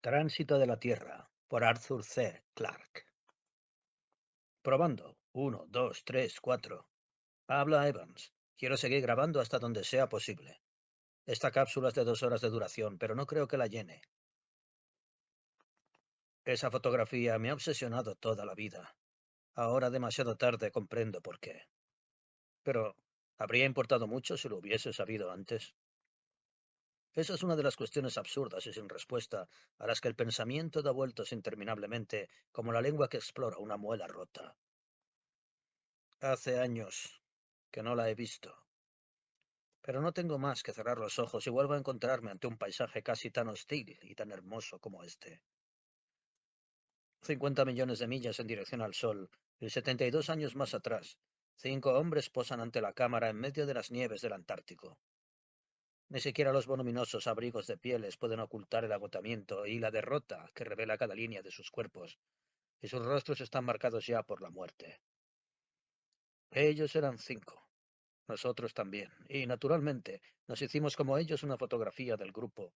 Tránsito de la Tierra, por Arthur C. Clarke. Probando. Uno, 2, 3, 4. Habla Evans. Quiero seguir grabando hasta donde sea posible. Esta cápsula es de 2 horas de duración, pero no creo que la llene. Esa fotografía me ha obsesionado toda la vida. Ahora demasiado tarde comprendo por qué. Pero, ¿habría importado mucho si lo hubiese sabido antes? Esa es una de las cuestiones absurdas y sin respuesta a las que el pensamiento da vueltas interminablemente, como la lengua que explora una muela rota. Hace años que no la he visto, pero no tengo más que cerrar los ojos y vuelvo a encontrarme ante un paisaje casi tan hostil y tan hermoso como este. 50 millones de millas en dirección al Sol, y 72 años más atrás, 5 hombres posan ante la cámara en medio de las nieves del Antártico. Ni siquiera los voluminosos abrigos de pieles pueden ocultar el agotamiento y la derrota que revela cada línea de sus cuerpos, y sus rostros están marcados ya por la muerte. Ellos eran 5. Nosotros también, y naturalmente nos hicimos como ellos una fotografía del grupo,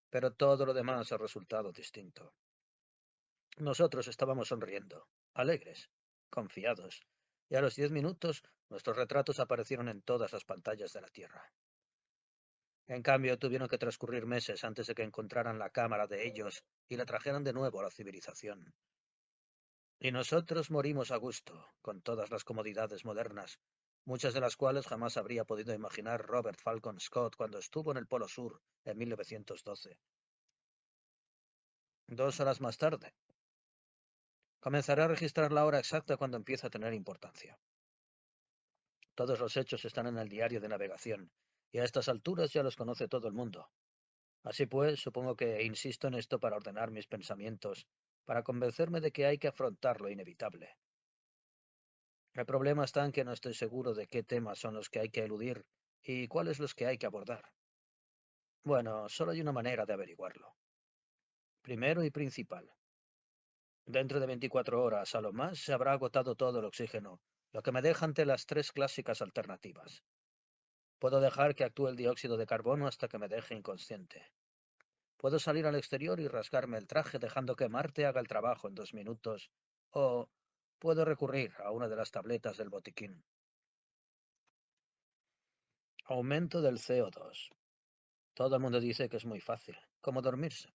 pero todo lo demás ha resultado distinto. Nosotros estábamos sonriendo, alegres, confiados, y a los 10 minutos nuestros retratos aparecieron en todas las pantallas de la Tierra. En cambio, tuvieron que transcurrir meses antes de que encontraran la cámara de ellos y la trajeran de nuevo a la civilización. Y nosotros morimos a gusto, con todas las comodidades modernas, muchas de las cuales jamás habría podido imaginar Robert Falcon Scott cuando estuvo en el Polo Sur en 1912. 2 horas más tarde, comenzaré a registrar la hora exacta cuando empiece a tener importancia. Todos los hechos están en el diario de navegación, y a estas alturas ya los conoce todo el mundo. Así pues, supongo que insisto en esto para ordenar mis pensamientos, para convencerme de que hay que afrontar lo inevitable. El problema está en que no estoy seguro de qué temas son los que hay que eludir y cuáles los que hay que abordar. Bueno, solo hay una manera de averiguarlo. Primero y principal. Dentro de 24 horas a lo más se habrá agotado todo el oxígeno, lo que me deja ante las tres clásicas alternativas. Puedo dejar que actúe el dióxido de carbono hasta que me deje inconsciente. Puedo salir al exterior y rasgarme el traje dejando que Marte haga el trabajo en 2 minutos. O puedo recurrir a una de las tabletas del botiquín. Aumento del CO2. Todo el mundo dice que es muy fácil, como dormirse.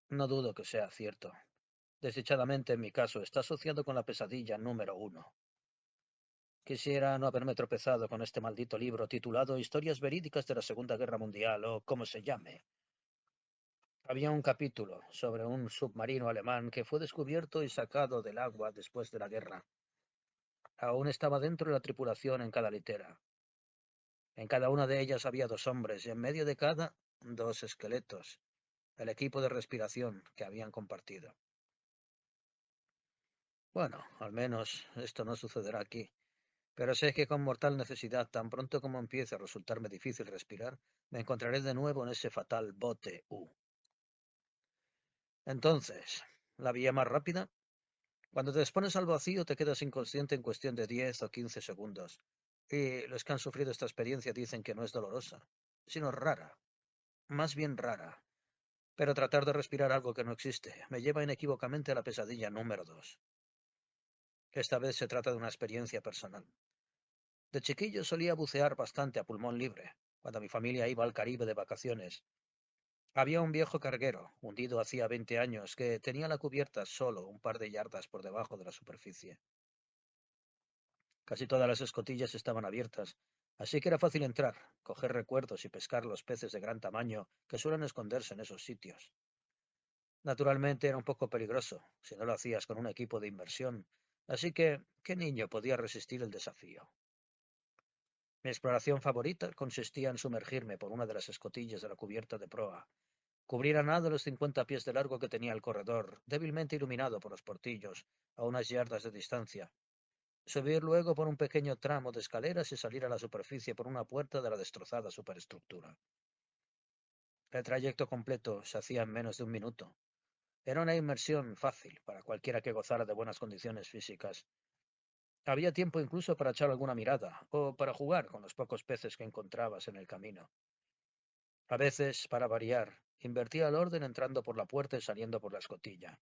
No dudo que sea cierto. Desdichadamente, en mi caso, está asociado con la pesadilla número 1. Quisiera no haberme tropezado con este maldito libro titulado Historias verídicas de la Segunda Guerra Mundial o como se llame. Había un capítulo sobre un submarino alemán que fue descubierto y sacado del agua después de la guerra. Aún estaba dentro de la tripulación en cada litera. En cada una de ellas había 2 hombres y en medio de cada, 2 esqueletos, el equipo de respiración que habían compartido. Bueno, al menos esto no sucederá aquí, pero sé que con mortal necesidad, tan pronto como empiece a resultarme difícil respirar, me encontraré de nuevo en ese fatal bote U. Entonces, ¿la vía más rápida? Cuando te expones al vacío te quedas inconsciente en cuestión de 10 o 15 segundos, y los que han sufrido esta experiencia dicen que no es dolorosa, sino rara, más bien rara. Pero tratar de respirar algo que no existe me lleva inequívocamente a la pesadilla número 2. Esta vez se trata de una experiencia personal. De chiquillo solía bucear bastante a pulmón libre, cuando mi familia iba al Caribe de vacaciones. Había un viejo carguero, hundido hacía 20 años, que tenía la cubierta solo un par de yardas por debajo de la superficie. Casi todas las escotillas estaban abiertas, así que era fácil entrar, coger recuerdos y pescar los peces de gran tamaño que suelen esconderse en esos sitios. Naturalmente era un poco peligroso, si no lo hacías con un equipo de inmersión, así que, ¿qué niño podía resistir el desafío? Mi exploración favorita consistía en sumergirme por una de las escotillas de la cubierta de proa, cubrir a nado los 50 pies de largo que tenía el corredor, débilmente iluminado por los portillos, a unas yardas de distancia, subir luego por un pequeño tramo de escaleras y salir a la superficie por una puerta de la destrozada superestructura. El trayecto completo se hacía en menos de un minuto. Era una inmersión fácil para cualquiera que gozara de buenas condiciones físicas. Había tiempo incluso para echar alguna mirada, o para jugar con los pocos peces que encontrabas en el camino. A veces, para variar, Invertía el orden entrando por la puerta y saliendo por la escotilla.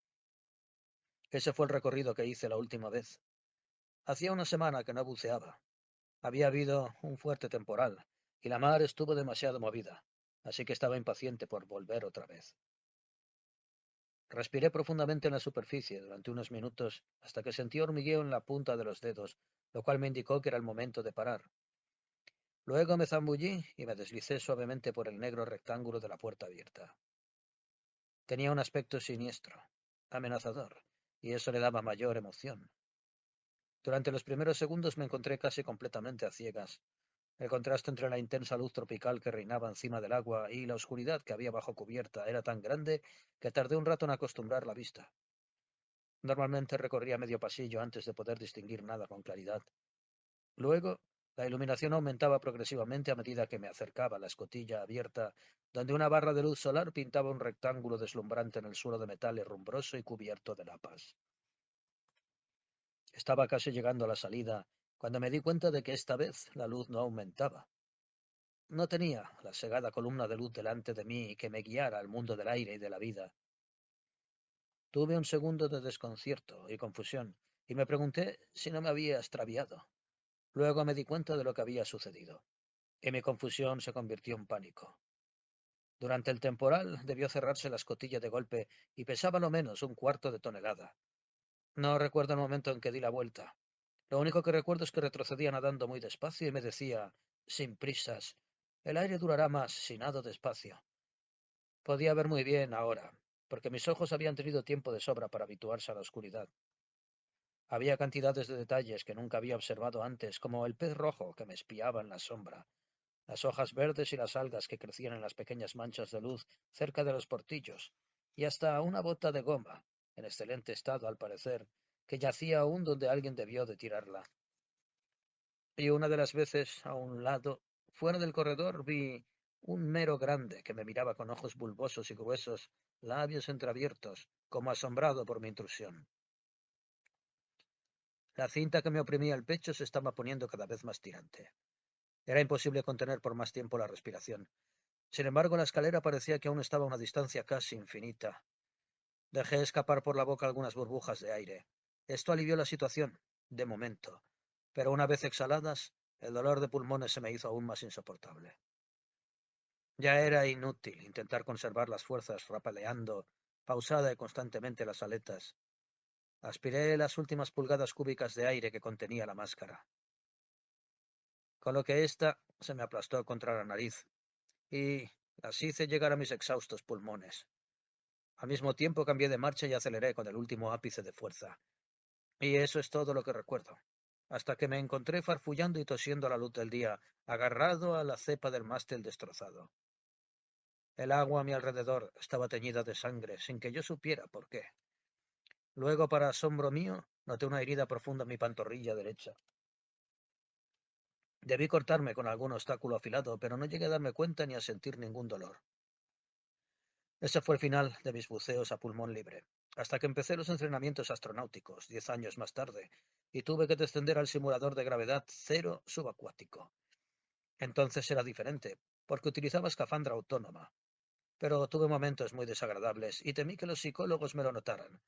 Ese fue el recorrido que hice la última vez. Hacía una semana que no buceaba. Había habido un fuerte temporal, y la mar estuvo demasiado movida, así que estaba impaciente por volver otra vez. Respiré profundamente en la superficie durante unos minutos hasta que sentí hormigueo en la punta de los dedos, lo cual me indicó que era el momento de parar. Luego me zambullí y me deslicé suavemente por el negro rectángulo de la puerta abierta. Tenía un aspecto siniestro, amenazador, y eso le daba mayor emoción. Durante los primeros segundos me encontré casi completamente a ciegas. El contraste entre la intensa luz tropical que reinaba encima del agua y la oscuridad que había bajo cubierta era tan grande que tardé un rato en acostumbrar la vista. Normalmente recorría medio pasillo antes de poder distinguir nada con claridad. Luego, la iluminación aumentaba progresivamente a medida que me acercaba a la escotilla abierta, donde una barra de luz solar pintaba un rectángulo deslumbrante en el suelo de metal herrumbroso y cubierto de lapas. Estaba casi llegando a la salida, cuando me di cuenta de que esta vez la luz no aumentaba. No tenía la segada columna de luz delante de mí que me guiara al mundo del aire y de la vida. Tuve un segundo de desconcierto y confusión, y me pregunté si no me había extraviado. Luego me di cuenta de lo que había sucedido, y mi confusión se convirtió en pánico. Durante el temporal debió cerrarse la escotilla de golpe y pesaba lo menos un cuarto de tonelada. No recuerdo el momento en que di la vuelta. Lo único que recuerdo es que retrocedía nadando muy despacio y me decía, sin prisas, el aire durará más si nado despacio. Podía ver muy bien ahora, porque mis ojos habían tenido tiempo de sobra para habituarse a la oscuridad. Había cantidades de detalles que nunca había observado antes, como el pez rojo que me espiaba en la sombra, las hojas verdes y las algas que crecían en las pequeñas manchas de luz cerca de los portillos, y hasta una bota de goma, en excelente estado al parecer, que yacía aún donde alguien debió de tirarla. Y una de las veces, a un lado, fuera del corredor, vi un mero grande que me miraba con ojos bulbosos y gruesos, labios entreabiertos, como asombrado por mi intrusión. La cinta que me oprimía el pecho se estaba poniendo cada vez más tirante. Era imposible contener por más tiempo la respiración. Sin embargo, la escalera parecía que aún estaba a una distancia casi infinita. Dejé escapar por la boca algunas burbujas de aire. Esto alivió la situación, de momento, pero una vez exhaladas, el dolor de pulmones se me hizo aún más insoportable. Ya era inútil intentar conservar las fuerzas rapaleando, pausada y constantemente las aletas. Aspiré las últimas pulgadas cúbicas de aire que contenía la máscara. Coloqué ésta, se me aplastó contra la nariz, y las hice llegar a mis exhaustos pulmones. Al mismo tiempo cambié de marcha y aceleré con el último ápice de fuerza. Y eso es todo lo que recuerdo, hasta que me encontré farfullando y tosiendo a la luz del día, agarrado a la cepa del mástil destrozado. El agua a mi alrededor estaba teñida de sangre, sin que yo supiera por qué. Luego, para asombro mío, noté una herida profunda en mi pantorrilla derecha. Debí cortarme con algún obstáculo afilado, pero no llegué a darme cuenta ni a sentir ningún dolor. Ese fue el final de mis buceos a pulmón libre, hasta que empecé los entrenamientos astronáuticos, 10 años más tarde, y tuve que descender al simulador de gravedad cero subacuático. Entonces era diferente, porque utilizaba escafandra autónoma, pero tuve momentos muy desagradables y temí que los psicólogos me lo notaran,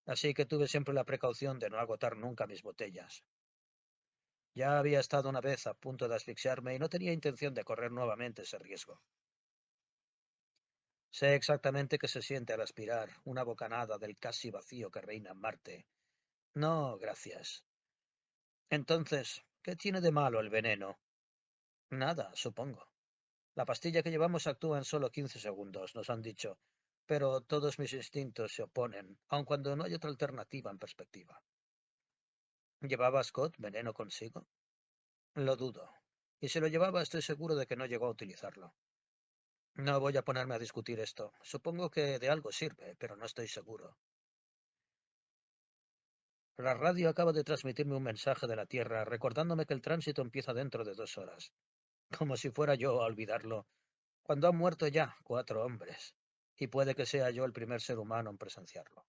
así que tuve siempre la precaución de no agotar nunca mis botellas. Ya había estado una vez a punto de asfixiarme y no tenía intención de correr nuevamente ese riesgo. Sé exactamente qué se siente al aspirar una bocanada del casi vacío que reina en Marte. No, gracias. Entonces, ¿qué tiene de malo el veneno? Nada, supongo. La pastilla que llevamos actúa en solo 15 segundos, nos han dicho, pero todos mis instintos se oponen, aun cuando no hay otra alternativa en perspectiva. ¿Llevaba Scott veneno consigo? Lo dudo. Y si lo llevaba, estoy seguro de que no llegó a utilizarlo. No voy a ponerme a discutir esto. Supongo que de algo sirve, pero no estoy seguro. La radio acaba de transmitirme un mensaje de la Tierra recordándome que el tránsito empieza dentro de 2 horas. Como si fuera yo a olvidarlo, cuando han muerto ya 4 hombres. Y puede que sea yo el primer ser humano en presenciarlo.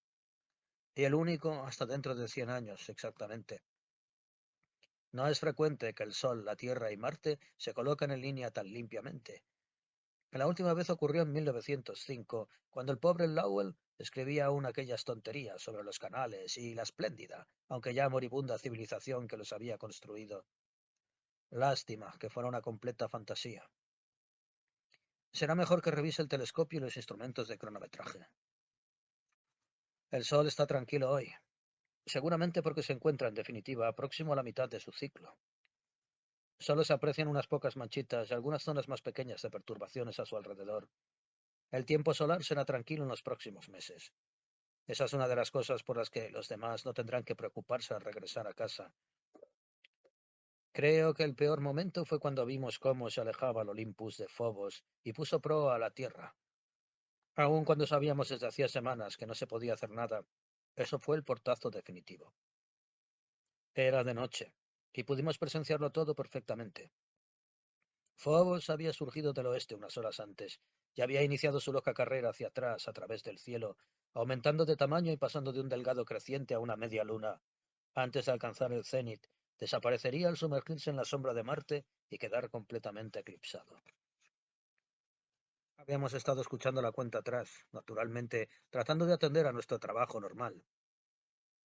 Y el único hasta dentro de 100 años, exactamente. No es frecuente que el Sol, la Tierra y Marte se coloquen en línea tan limpiamente. La última vez ocurrió en 1905, cuando el pobre Lowell escribía aún aquellas tonterías sobre los canales y la espléndida, aunque ya moribunda civilización que los había construido. Lástima que fuera una completa fantasía. Será mejor que revise el telescopio y los instrumentos de cronometraje. El Sol está tranquilo hoy, seguramente porque se encuentra, en definitiva, próximo a la mitad de su ciclo. Solo se aprecian unas pocas manchitas y algunas zonas más pequeñas de perturbaciones a su alrededor. El tiempo solar será tranquilo en los próximos meses. Esa es una de las cosas por las que los demás no tendrán que preocuparse al regresar a casa. Creo que el peor momento fue cuando vimos cómo se alejaba el Olympus de Phobos y puso proa a la Tierra. Aun cuando sabíamos desde hacía semanas que no se podía hacer nada, eso fue el portazo definitivo. Era de noche, y pudimos presenciarlo todo perfectamente. Phobos había surgido del oeste unas horas antes, y había iniciado su loca carrera hacia atrás a través del cielo, aumentando de tamaño y pasando de un delgado creciente a una media luna. Antes de alcanzar el cenit, desaparecería al sumergirse en la sombra de Marte y quedar completamente eclipsado. Habíamos estado escuchando la cuenta atrás, naturalmente, tratando de atender a nuestro trabajo normal.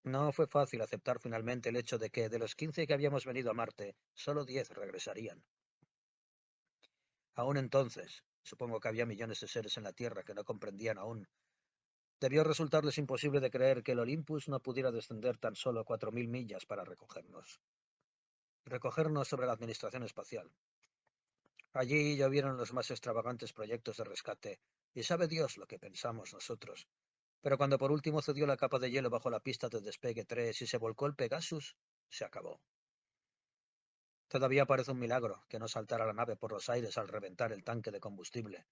No fue fácil aceptar finalmente el hecho de que, de los 15 que habíamos venido a Marte, solo 10 regresarían. Aún entonces, supongo que había millones de seres en la Tierra que no comprendían aún. Debió resultarles imposible de creer que el Olympus no pudiera descender tan solo 4.000 millas para recogernos. Recogernos sobre la Administración Espacial. Allí ya vieron los más extravagantes proyectos de rescate, y sabe Dios lo que pensamos nosotros. Pero cuando por último cedió la capa de hielo bajo la pista de despegue 3 y se volcó el Pegasus, se acabó. Todavía parece un milagro que no saltara la nave por los aires al reventar el tanque de combustible.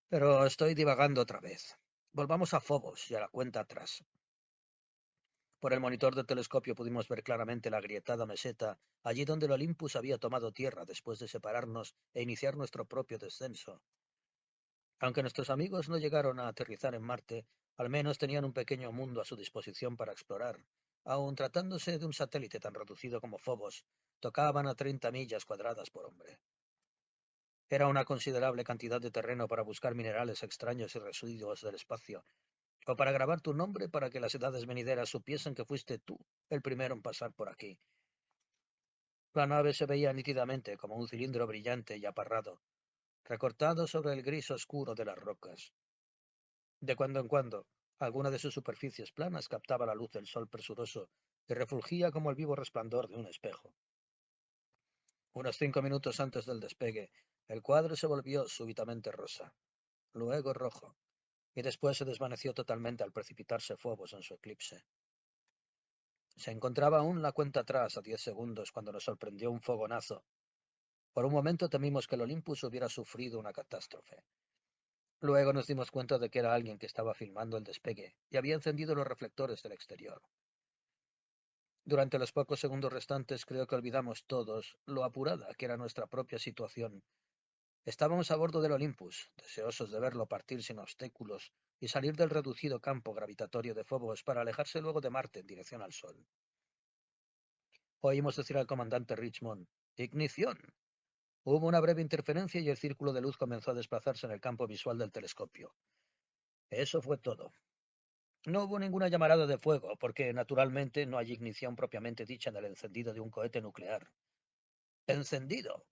Pero estoy divagando otra vez. Volvamos a Phobos y a la cuenta atrás. Por el monitor del telescopio pudimos ver claramente la agrietada meseta, allí donde el Olympus había tomado tierra después de separarnos e iniciar nuestro propio descenso. Aunque nuestros amigos no llegaron a aterrizar en Marte, al menos tenían un pequeño mundo a su disposición para explorar. Aun tratándose de un satélite tan reducido como Phobos, tocaban a 30 millas cuadradas por hombre. Era una considerable cantidad de terreno para buscar minerales extraños y residuos del espacio, o para grabar tu nombre para que las edades venideras supiesen que fuiste tú el primero en pasar por aquí. La nave se veía nítidamente como un cilindro brillante y aparrado, recortado sobre el gris oscuro de las rocas. De cuando en cuando, alguna de sus superficies planas captaba la luz del sol presuroso y refulgía como el vivo resplandor de un espejo. Unos 5 minutos antes del despegue, el cuadro se volvió súbitamente rosa, luego rojo, y después se desvaneció totalmente al precipitarse Phobos en su eclipse. Se encontraba aún la cuenta atrás a 10 segundos cuando nos sorprendió un fogonazo. Por un momento temimos que el Olympus hubiera sufrido una catástrofe. Luego nos dimos cuenta de que era alguien que estaba filmando el despegue y había encendido los reflectores del exterior. Durante los pocos segundos restantes creo que olvidamos todos lo apurada que era nuestra propia situación. Estábamos a bordo del Olympus, deseosos de verlo partir sin obstáculos y salir del reducido campo gravitatorio de Phobos para alejarse luego de Marte en dirección al Sol. Oímos decir al comandante Richmond: «¡Ignición!». Hubo una breve interferencia y el círculo de luz comenzó a desplazarse en el campo visual del telescopio. Eso fue todo. No hubo ninguna llamarada de fuego, porque naturalmente no hay ignición propiamente dicha en el encendido de un cohete nuclear. ¡Encendido!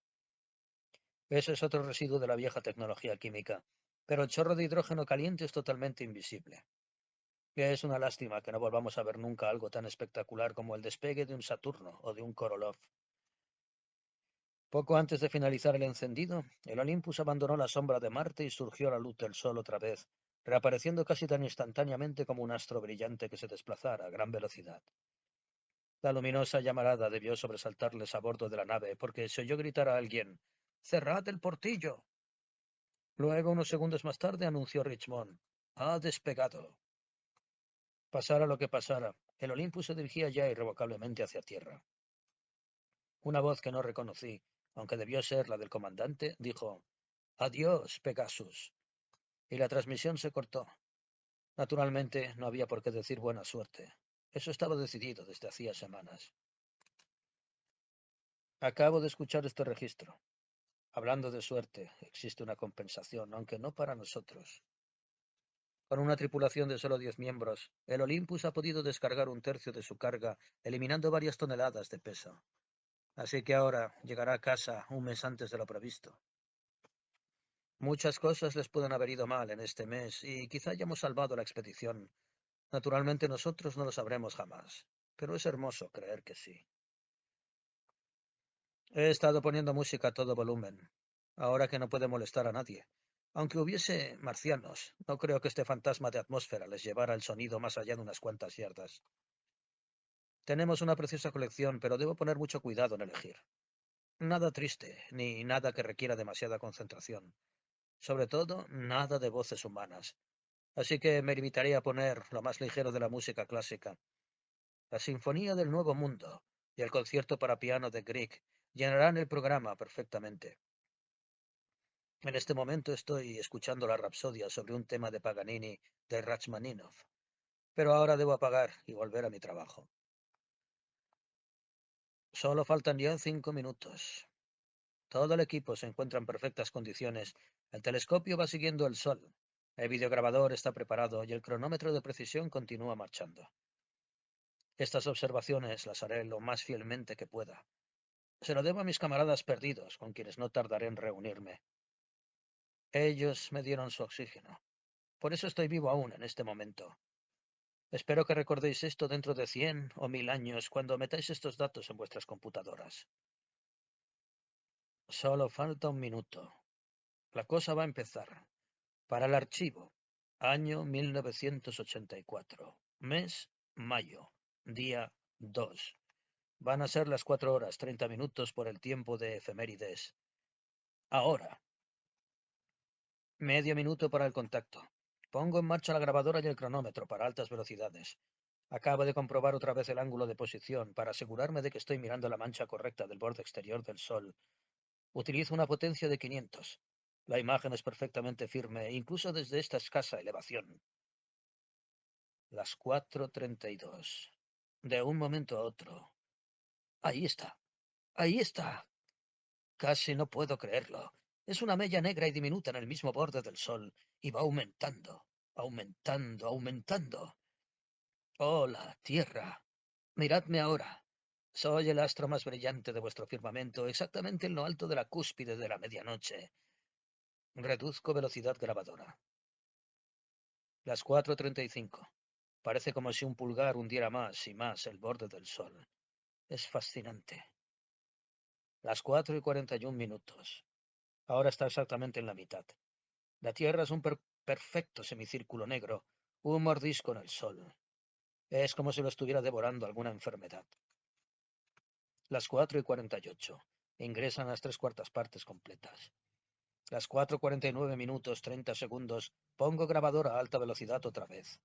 Ese es otro residuo de la vieja tecnología química, pero el chorro de hidrógeno caliente es totalmente invisible. Es una lástima que no volvamos a ver nunca algo tan espectacular como el despegue de un Saturno o de un Korolev. Poco antes de finalizar el encendido, el Olympus abandonó la sombra de Marte y surgió a la luz del Sol otra vez, reapareciendo casi tan instantáneamente como un astro brillante que se desplazara a gran velocidad. La luminosa llamarada debió sobresaltarles a bordo de la nave, porque se oyó gritar a alguien: «¡Cerrad el portillo!». Luego, unos segundos más tarde, anunció Richmond: «Ha despegado». Pasara lo que pasara, el Olympus se dirigía ya irrevocablemente hacia tierra. Una voz que no reconocí, aunque debió ser la del comandante, dijo: «Adiós, Pegasus». Y la transmisión se cortó. Naturalmente, no había por qué decir buena suerte. Eso estaba decidido desde hacía semanas. Acabo de escuchar este registro. Hablando de suerte, existe una compensación, aunque no para nosotros. Con una tripulación de solo 10 miembros, el Olympus ha podido descargar un tercio de su carga, eliminando varias toneladas de peso. Así que ahora llegará a casa un mes antes de lo previsto. Muchas cosas les pueden haber ido mal en este mes y quizá hayamos salvado la expedición. Naturalmente nosotros no lo sabremos jamás, pero es hermoso creer que sí. He estado poniendo música a todo volumen, ahora que no puede molestar a nadie. Aunque hubiese marcianos, no creo que este fantasma de atmósfera les llevara el sonido más allá de unas cuantas yardas. Tenemos una preciosa colección, pero debo poner mucho cuidado en elegir. Nada triste, ni nada que requiera demasiada concentración. Sobre todo, nada de voces humanas. Así que me limitaría a poner lo más ligero de la música clásica. La Sinfonía del Nuevo Mundo y el concierto para piano de Grieg llenarán el programa perfectamente. En este momento estoy escuchando la rapsodia sobre un tema de Paganini de Rachmaninoff, pero ahora debo apagar y volver a mi trabajo. Solo faltan ya 5 minutos. Todo el equipo se encuentra en perfectas condiciones. El telescopio va siguiendo el sol. El videograbador está preparado y el cronómetro de precisión continúa marchando. Estas observaciones las haré lo más fielmente que pueda. Se lo debo a mis camaradas perdidos, con quienes no tardaré en reunirme. Ellos me dieron su oxígeno. Por eso estoy vivo aún en este momento. Espero que recordéis esto dentro de 100 o 1000 años cuando metáis estos datos en vuestras computadoras. Solo falta un minuto. La cosa va a empezar. Para el archivo. Año 1984. Mes, mayo. Día 2. Van a ser las 4 horas 30 minutos por el tiempo de efemérides. Ahora. Medio minuto para el contacto. Pongo en marcha la grabadora y el cronómetro para altas velocidades. Acabo de comprobar otra vez el ángulo de posición para asegurarme de que estoy mirando la mancha correcta del borde exterior del Sol. Utilizo una potencia de 500. La imagen es perfectamente firme, incluso desde esta escasa elevación. Las 4:32. De un momento a otro. Ahí está. Ahí está. Casi no puedo creerlo. Es una mella negra y diminuta en el mismo borde del Sol, y va aumentando, aumentando, aumentando. Hola, Tierra. Miradme ahora. Soy el astro más brillante de vuestro firmamento, exactamente en lo alto de la cúspide de la medianoche. Reduzco velocidad grabadora. Las 4:35. Parece como si un pulgar hundiera más y más el borde del Sol. Es fascinante. Las 4:41. Ahora está exactamente en la mitad. La Tierra es un perfecto semicírculo negro, un mordisco en el Sol. Es como si lo estuviera devorando alguna enfermedad. Las 4:48. Ingresan las 3/4 partes completas. Las 4:49 minutos 30 segundos. Pongo grabadora a alta velocidad otra vez.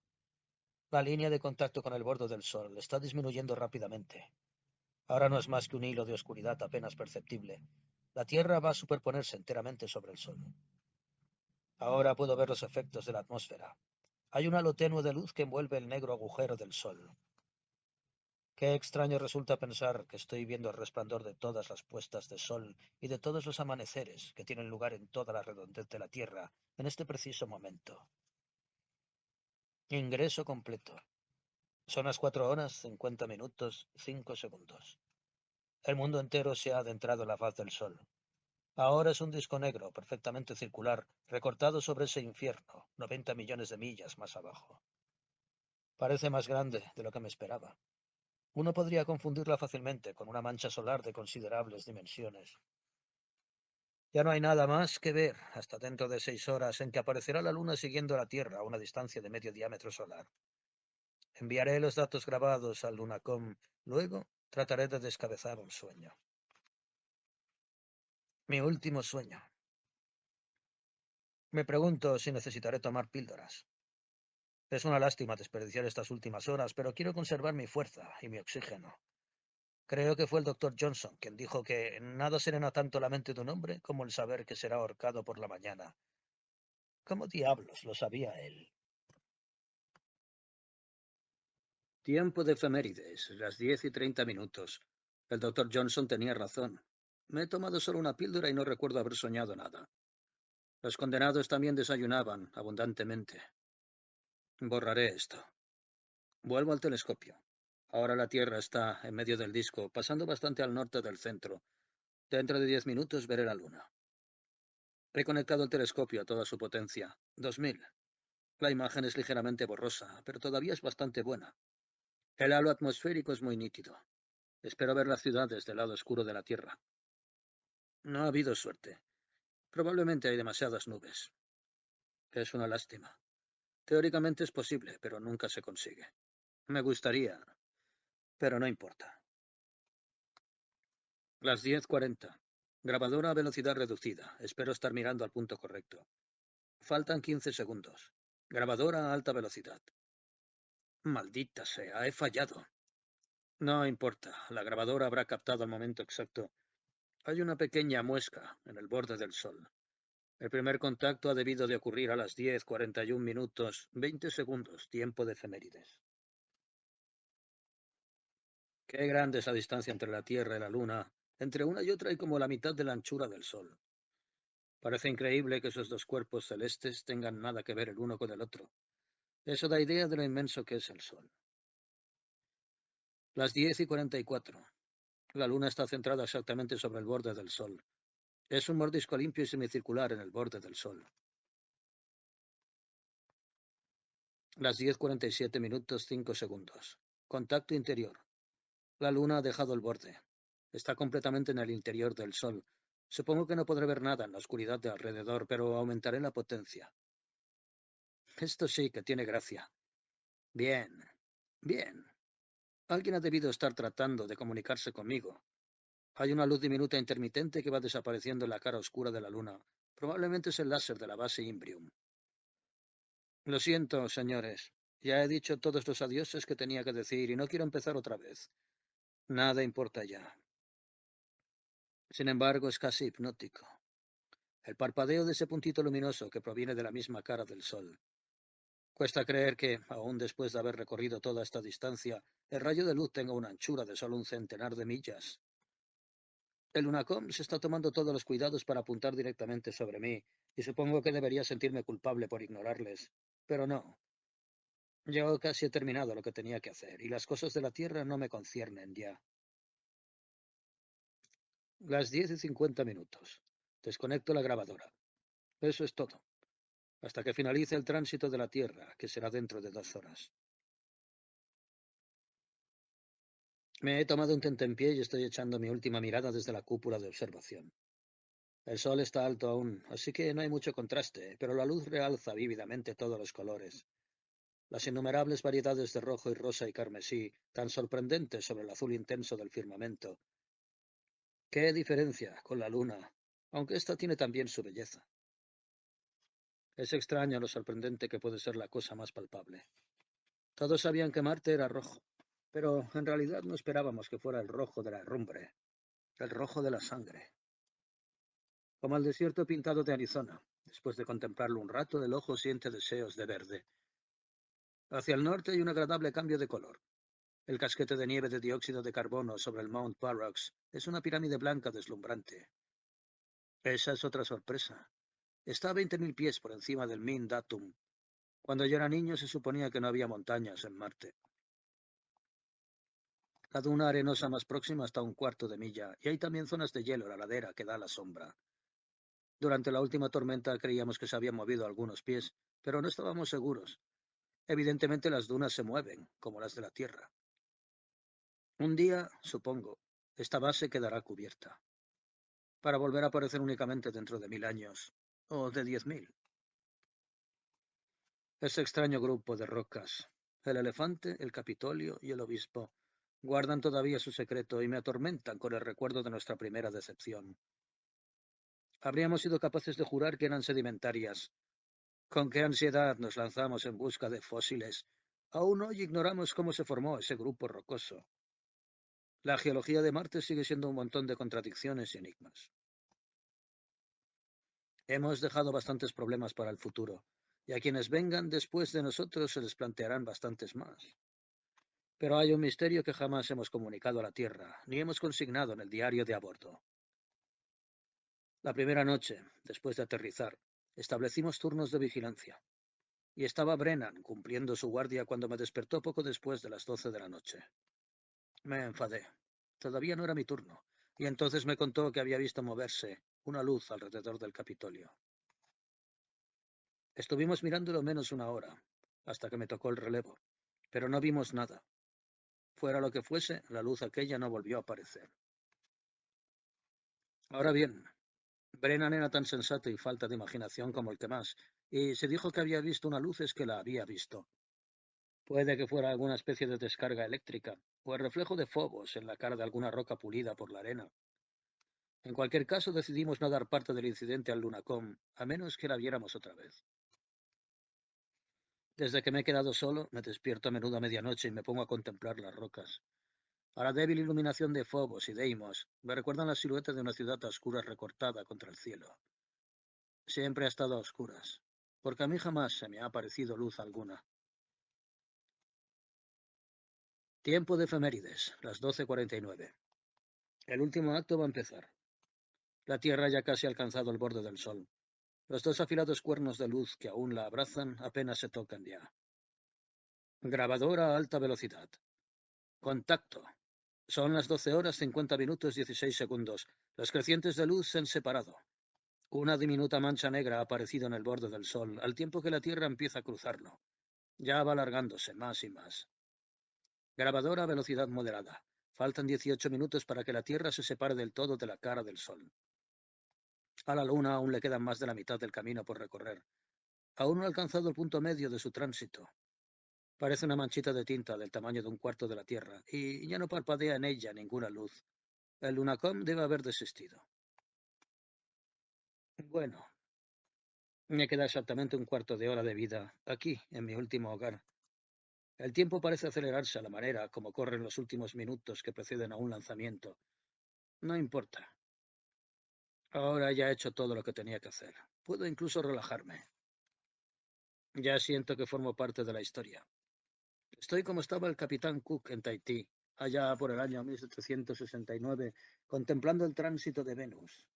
La línea de contacto con el borde del Sol está disminuyendo rápidamente. Ahora no es más que un hilo de oscuridad apenas perceptible. La Tierra va a superponerse enteramente sobre el Sol. Ahora puedo ver los efectos de la atmósfera. Hay un halo tenue de luz que envuelve el negro agujero del Sol. Qué extraño resulta pensar que estoy viendo el resplandor de todas las puestas de sol y de todos los amaneceres que tienen lugar en toda la redondez de la Tierra en este preciso momento. Ingreso completo. Son las 4 horas 50 minutos 5 segundos. El mundo entero se ha adentrado en la faz del Sol. Ahora es un disco negro, perfectamente circular, recortado sobre ese infierno, 90 millones de millas más abajo. Parece más grande de lo que me esperaba. Uno podría confundirla fácilmente con una mancha solar de considerables dimensiones. Ya no hay nada más que ver hasta dentro de 6 horas en que aparecerá la Luna siguiendo a la Tierra a una distancia de medio diámetro solar. Enviaré los datos grabados al Lunacom. Luego trataré de descabezar un sueño. Mi último sueño. Me pregunto si necesitaré tomar píldoras. Es una lástima desperdiciar estas últimas horas, pero quiero conservar mi fuerza y mi oxígeno. Creo que fue el doctor Johnson quien dijo que nada serena tanto la mente de un hombre como el saber que será ahorcado por la mañana. ¿Cómo diablos lo sabía él? Tiempo de efemérides, las 10:30. El doctor Johnson tenía razón. Me he tomado solo una píldora y no recuerdo haber soñado nada. Los condenados también desayunaban abundantemente. Borraré esto. Vuelvo al telescopio. Ahora la Tierra está en medio del disco, pasando bastante al norte del centro. Dentro de 10 minutos veré la Luna. He conectado el telescopio a toda su potencia. 2000. La imagen es ligeramente borrosa, pero todavía es bastante buena. El halo atmosférico es muy nítido. Espero ver la ciudad desde el lado oscuro de la Tierra. No ha habido suerte. Probablemente hay demasiadas nubes. Es una lástima. Teóricamente es posible, pero nunca se consigue. Me gustaría, pero no importa. Las 10:40. Grabadora a velocidad reducida. Espero estar mirando al punto correcto. Faltan 15 segundos. Grabadora a alta velocidad. Maldita sea, he fallado. No importa, la grabadora habrá captado el momento exacto. Hay una pequeña muesca en el borde del Sol. El primer contacto ha debido de ocurrir a las 10:41 minutos 20 segundos, tiempo de efemérides. Qué grande es la distancia entre la Tierra y la Luna. Entre una y otra hay como la mitad de la anchura del Sol. Parece increíble que esos dos cuerpos celestes tengan nada que ver el uno con el otro. Eso da idea de lo inmenso que es el Sol. Las 10:44. La Luna está centrada exactamente sobre el borde del Sol. Es un mordisco limpio y semicircular en el borde del Sol. Las 10:47 minutos 5 segundos. Contacto interior. La Luna ha dejado el borde. Está completamente en el interior del Sol. Supongo que no podré ver nada en la oscuridad de alrededor, pero aumentaré la potencia. Esto sí que tiene gracia. Bien, bien. Alguien ha debido estar tratando de comunicarse conmigo. Hay una luz diminuta intermitente que va desapareciendo en la cara oscura de la Luna. Probablemente es el láser de la base Imbrium. Lo siento, señores. Ya he dicho todos los adioses que tenía que decir y no quiero empezar otra vez. Nada importa ya. Sin embargo, es casi hipnótico. El parpadeo de ese puntito luminoso que proviene de la misma cara del Sol. Cuesta creer que, aun después de haber recorrido toda esta distancia, el rayo de luz tenga una anchura de solo un centenar de millas. El Lunacom se está tomando todos los cuidados para apuntar directamente sobre mí, y supongo que debería sentirme culpable por ignorarles. Pero no. Yo casi he terminado lo que tenía que hacer, y las cosas de la Tierra no me conciernen ya. Las 10:50 minutos. Desconecto la grabadora. Eso es todo. Hasta que finalice el tránsito de la Tierra, que será dentro de 2 horas. Me he tomado un tentempié y estoy echando mi última mirada desde la cúpula de observación. El sol está alto aún, así que no hay mucho contraste, pero la luz realza vívidamente todos los colores. Las innumerables variedades de rojo y rosa y carmesí, tan sorprendentes sobre el azul intenso del firmamento. ¡Qué diferencia con la luna! Aunque ésta tiene también su belleza. Es extraño lo sorprendente que puede ser la cosa más palpable. Todos sabían que Marte era rojo, pero en realidad no esperábamos que fuera el rojo de la herrumbre, el rojo de la sangre. Como el desierto pintado de Arizona. Después de contemplarlo un rato, el ojo siente deseos de verde. Hacia el norte hay un agradable cambio de color. El casquete de nieve de dióxido de carbono sobre el Mount Barrocks es una pirámide blanca deslumbrante. Esa es otra sorpresa. Está a 20.000 pies por encima del Min Datum. Cuando yo era niño se suponía que no había montañas en Marte. La duna arenosa más próxima está a un cuarto de milla, y hay también zonas de hielo en la ladera que da la sombra. Durante la última tormenta creíamos que se habían movido algunos pies, pero no estábamos seguros. Evidentemente las dunas se mueven, como las de la Tierra. Un día, supongo, esta base quedará cubierta, para volver a aparecer únicamente dentro de 1000 años, o de 10.000. Ese extraño grupo de rocas, el elefante, el Capitolio y el obispo, guardan todavía su secreto y me atormentan con el recuerdo de nuestra primera decepción. Habríamos sido capaces de jurar que eran sedimentarias. Con qué ansiedad nos lanzamos en busca de fósiles. Aún hoy ignoramos cómo se formó ese grupo rocoso. La geología de Marte sigue siendo un montón de contradicciones y enigmas. Hemos dejado bastantes problemas para el futuro, y a quienes vengan después de nosotros se les plantearán bastantes más. Pero hay un misterio que jamás hemos comunicado a la Tierra, ni hemos consignado en el diario de a bordo. La primera noche, después de aterrizar, establecimos turnos de vigilancia, y estaba Brennan cumpliendo su guardia cuando me despertó poco después de las 12 de la noche. Me enfadé. Todavía no era mi turno, y entonces me contó que había visto moverse una luz alrededor del Capitolio. Estuvimos mirándolo menos una hora, hasta que me tocó el relevo, pero no vimos nada. Fuera lo que fuese, la luz aquella no volvió a aparecer. Ahora bien, Brennan era tan sensato y falta de imaginación como el que más, y si dijo que había visto una luz es que la había visto. Puede que fuera alguna especie de descarga eléctrica, o el reflejo de Phobos en la cara de alguna roca pulida por la arena. En cualquier caso, decidimos no dar parte del incidente al Lunacom, a menos que la viéramos otra vez. Desde que me he quedado solo, me despierto a menudo a medianoche y me pongo a contemplar las rocas. A la débil iluminación de Phobos y Deimos, me recuerdan las siluetas de una ciudad a oscuras recortada contra el cielo. Siempre ha estado a oscuras, porque a mí jamás se me ha aparecido luz alguna. Tiempo de efemérides, las 12:49. El último acto va a empezar. La Tierra ya casi ha alcanzado el borde del Sol. Los dos afilados cuernos de luz que aún la abrazan apenas se tocan ya. Grabadora a alta velocidad. Contacto. Son las 12 horas 50 minutos 16 segundos. Las crecientes de luz se han separado. Una diminuta mancha negra ha aparecido en el borde del Sol, al tiempo que la Tierra empieza a cruzarlo. Ya va alargándose más y más. Grabadora a velocidad moderada. Faltan 18 minutos para que la Tierra se separe del todo de la cara del Sol. A la Luna aún le quedan más de la mitad del camino por recorrer. Aún no ha alcanzado el punto medio de su tránsito. Parece una manchita de tinta del tamaño de un cuarto de la Tierra, y ya no parpadea en ella ninguna luz. El Lunacom debe haber desistido. Bueno, me queda exactamente un cuarto de hora de vida, aquí, en mi último hogar. El tiempo parece acelerarse a la manera como corren los últimos minutos que preceden a un lanzamiento. No importa. Ahora ya he hecho todo lo que tenía que hacer. Puedo incluso relajarme. Ya siento que formo parte de la historia. Estoy como estaba el capitán Cook en Tahití, allá por el año 1769, contemplando el tránsito de Venus.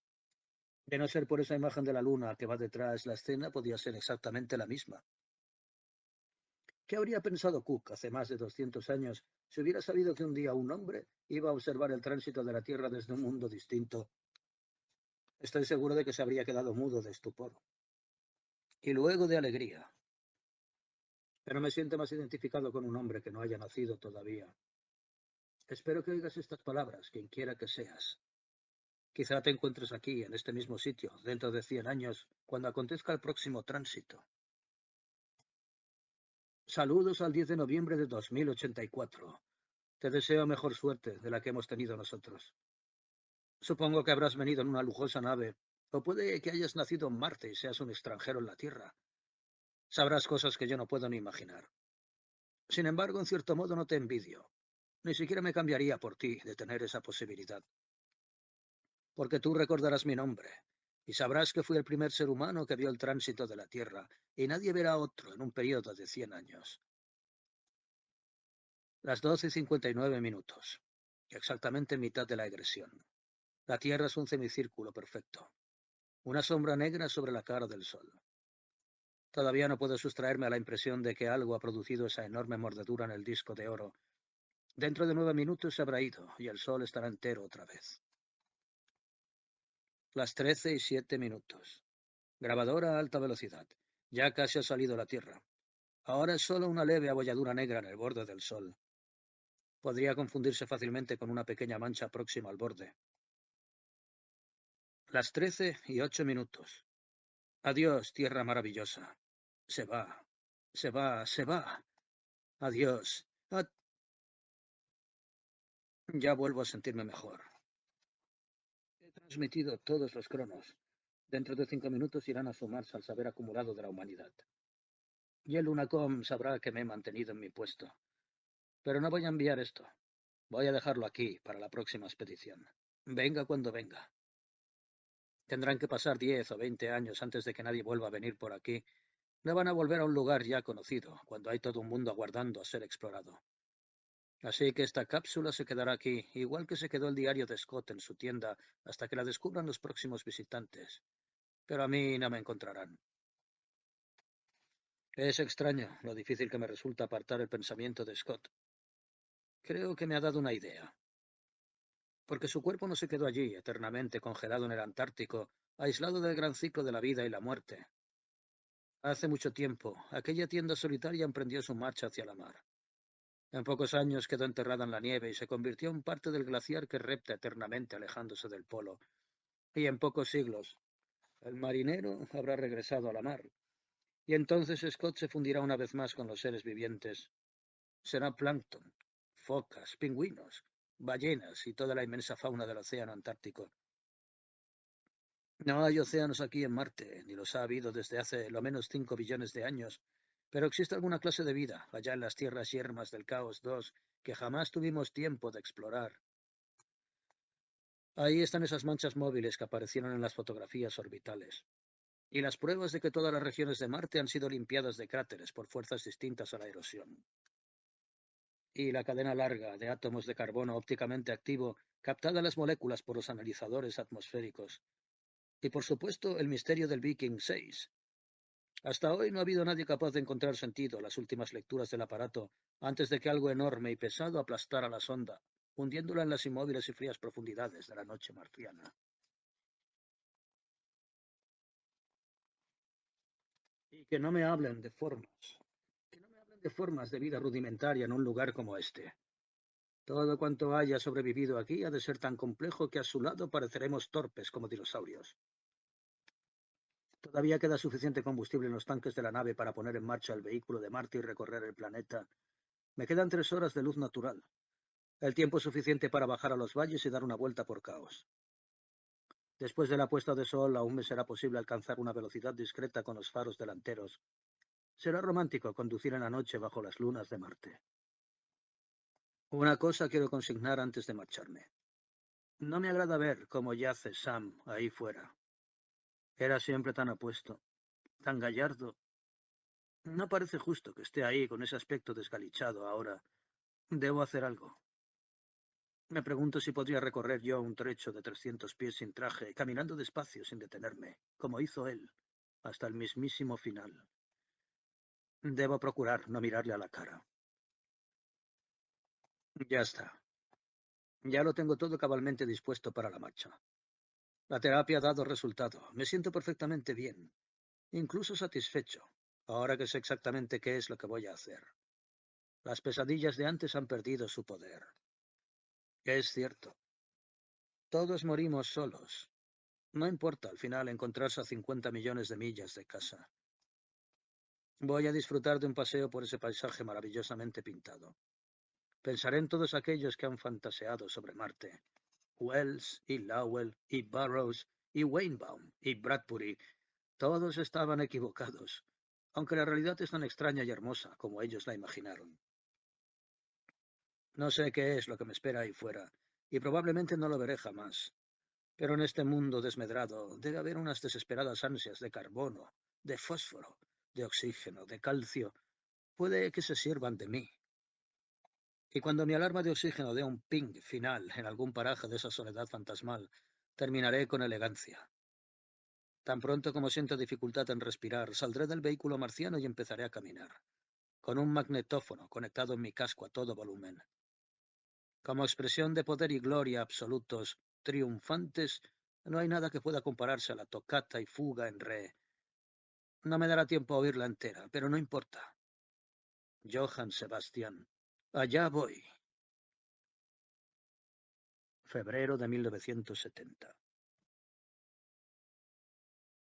De no ser por esa imagen de la luna que va detrás, la escena podía ser exactamente la misma. ¿Qué habría pensado Cook hace más de 200 años si hubiera sabido que un día un hombre iba a observar el tránsito de la Tierra desde un mundo distinto? Estoy seguro de que se habría quedado mudo de estupor. Y luego de alegría. Pero me siento más identificado con un hombre que no haya nacido todavía. Espero que oigas estas palabras, quien quiera que seas. Quizá te encuentres aquí, en este mismo sitio, dentro de 100 años, cuando acontezca el próximo tránsito. Saludos al 10 de noviembre de 2084. Te deseo mejor suerte de la que hemos tenido nosotros. Supongo que habrás venido en una lujosa nave, o puede que hayas nacido en Marte y seas un extranjero en la Tierra. Sabrás cosas que yo no puedo ni imaginar. Sin embargo, en cierto modo no te envidio. Ni siquiera me cambiaría por ti de tener esa posibilidad. Porque tú recordarás mi nombre, y sabrás que fui el primer ser humano que vio el tránsito de la Tierra, y nadie verá otro en un periodo de 100 años. Las 12:59 minutos. Exactamente mitad de la egresión. La Tierra es un semicírculo perfecto. Una sombra negra sobre la cara del Sol. Todavía no puedo sustraerme a la impresión de que algo ha producido esa enorme mordedura en el disco de oro. Dentro de 9 minutos se habrá ido, y el Sol estará entero otra vez. Las 13:07 minutos. Grabadora a alta velocidad. Ya casi ha salido la Tierra. Ahora es solo una leve abolladura negra en el borde del Sol. Podría confundirse fácilmente con una pequeña mancha próxima al borde. Las 13:08 minutos. Adiós, Tierra maravillosa. Se va, se va, se va. Adiós. Ya vuelvo a sentirme mejor. He transmitido todos los cronos. Dentro de 5 minutos irán a sumarse al saber acumulado de la humanidad. Y el Lunacom sabrá que me he mantenido en mi puesto. Pero no voy a enviar esto. Voy a dejarlo aquí para la próxima expedición. Venga cuando venga. Tendrán que pasar 10 o 20 años antes de que nadie vuelva a venir por aquí. No van a volver a un lugar ya conocido, cuando hay todo un mundo aguardando a ser explorado. Así que esta cápsula se quedará aquí, igual que se quedó el diario de Scott en su tienda, hasta que la descubran los próximos visitantes. Pero a mí no me encontrarán. Es extraño lo difícil que me resulta apartar el pensamiento de Scott. Creo que me ha dado una idea. Porque su cuerpo no se quedó allí, eternamente congelado en el Antártico, aislado del gran ciclo de la vida y la muerte. Hace mucho tiempo, aquella tienda solitaria emprendió su marcha hacia la mar. En pocos años quedó enterrada en la nieve y se convirtió en parte del glaciar que repta eternamente alejándose del polo. Y en pocos siglos, el marinero habrá regresado a la mar. Y entonces Scott se fundirá una vez más con los seres vivientes. Será plancton, focas, pingüinos, ballenas y toda la inmensa fauna del océano Antártico. No hay océanos aquí en Marte, ni los ha habido desde hace lo menos 5 billones de años, pero existe alguna clase de vida allá en las tierras yermas del Caos 2 que jamás tuvimos tiempo de explorar. Ahí están esas manchas móviles que aparecieron en las fotografías orbitales, y las pruebas de que todas las regiones de Marte han sido limpiadas de cráteres por fuerzas distintas a la erosión. Y la cadena larga de átomos de carbono ópticamente activo captada en las moléculas por los analizadores atmosféricos. Y por supuesto el misterio del Viking 6. Hasta hoy no ha habido nadie capaz de encontrar sentido a las últimas lecturas del aparato antes de que algo enorme y pesado aplastara la sonda, hundiéndola en las inmóviles y frías profundidades de la noche marciana. Y que no me hablen de formas. Que no me hablen de formas de vida rudimentaria en un lugar como este. Todo cuanto haya sobrevivido aquí ha de ser tan complejo que a su lado pareceremos torpes como dinosaurios. Todavía queda suficiente combustible en los tanques de la nave para poner en marcha el vehículo de Marte y recorrer el planeta. Me quedan 3 horas de luz natural. El tiempo suficiente para bajar a los valles y dar una vuelta por Caos. Después de la puesta de sol aún me será posible alcanzar una velocidad discreta con los faros delanteros. Será romántico conducir en la noche bajo las lunas de Marte. Una cosa quiero consignar antes de marcharme. No me agrada ver cómo yace Sam ahí fuera. Era siempre tan apuesto, tan gallardo. No parece justo que esté ahí con ese aspecto desgalichado ahora. Debo hacer algo. Me pregunto si podría recorrer yo un trecho de 300 pies sin traje, caminando despacio sin detenerme, como hizo él, hasta el mismísimo final. Debo procurar no mirarle a la cara. Ya está. Ya lo tengo todo cabalmente dispuesto para la marcha. La terapia ha dado resultado. Me siento perfectamente bien, incluso satisfecho, ahora que sé exactamente qué es lo que voy a hacer. Las pesadillas de antes han perdido su poder. Es cierto. Todos morimos solos. No importa al final encontrarse a 50 millones de millas de casa. Voy a disfrutar de un paseo por ese paisaje maravillosamente pintado. Pensaré en todos aquellos que han fantaseado sobre Marte. Wells y Lowell y Burroughs y Weinbaum y Bradbury. Todos estaban equivocados, aunque la realidad es tan extraña y hermosa como ellos la imaginaron. No sé qué es lo que me espera ahí fuera, y probablemente no lo veré jamás. Pero en este mundo desmedrado debe haber unas desesperadas ansias de carbono, de fósforo, de oxígeno, de calcio. Puede que se sirvan de mí. Y cuando mi alarma de oxígeno dé un ping final en algún paraje de esa soledad fantasmal, terminaré con elegancia. Tan pronto como siento dificultad en respirar, saldré del vehículo marciano y empezaré a caminar, con un magnetófono conectado en mi casco a todo volumen. Como expresión de poder y gloria absolutos, triunfantes, no hay nada que pueda compararse a la toccata y fuga en re. No me dará tiempo a oírla entera, pero no importa. Johann Sebastian. Allá voy. Febrero de 1970.